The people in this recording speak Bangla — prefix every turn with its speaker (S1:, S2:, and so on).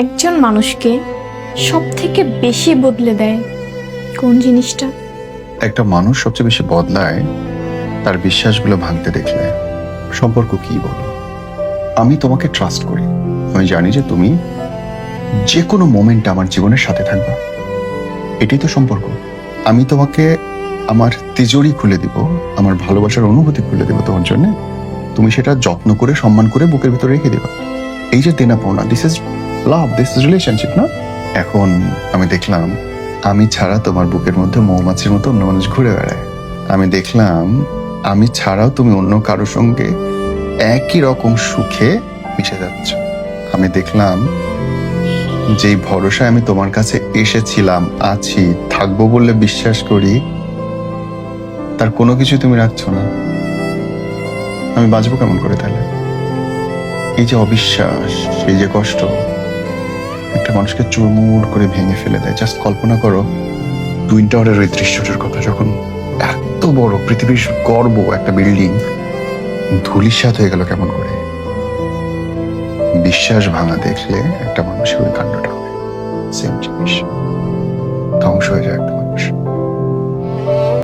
S1: একজন মানুষকে সব থেকে বেশি বদলে দেয় কোন জিনিসটা?
S2: একটা মানুষ সবচেয়ে বেশি বদলায় তার বিশ্বাসগুলো ভাঙতে দেখলে। সম্পর্ক কি বলো? আমি তোমাকে ট্রাস্ট করি, আমি জানি যে তুমি যে কোনো মোমেন্টে আমার জীবনের সাথে থাকবে। এটাই তো সম্পর্ক। আমি তোমাকে আমার তিজোরি খুলে দিব, আমার ভালোবাসার অনুভূতি খুলে দিব তোমার জন্য। তুমি সেটা যত্ন করে সম্মান করে বুকের ভিতরে রেখে দিবা। এই যে দেনা পাওনা, this is love, this is relationship না? এখন আমি দেখলাম আমি ছাড়া তোমার বুকের মধ্যে মৌমাছির মতো অন্য মানুষ ঘুরে বেড়ায়। আমি দেখলাম আমি ছাড়াও তুমি অন্য কারোর সঙ্গে একই রকম সুখে মিশে যাচ্ছ। আমি দেখলাম যেই ভরসায় আমি তোমার কাছে এসেছিলাম, আছি, থাকবো বলে বিশ্বাস করি, তার কোনো কিছু তুমি রাখছো না। আমি বাঁচবো কেমন করে তাহলে? এই যে অবিশ্বাস, এই যে কষ্ট, একটা মানুষকে চুরমুর করে ভেঙে ফেলে দেয়। জাস্ট কল্পনা করো টুইন টাওয়ারের ওই দৃশ্যটার কথা, যখন এত বড় পৃথিবীর গর্ব একটা বিল্ডিং ধূলিসাৎ হয়ে গেল কেমন করে। বিশ্বাস ভাঙা দেখলে একটা মানুষের ওই কাণ্ডটা হয়। সেম জিনিস, ধ্বংস হয়ে যায় একটা মানুষ।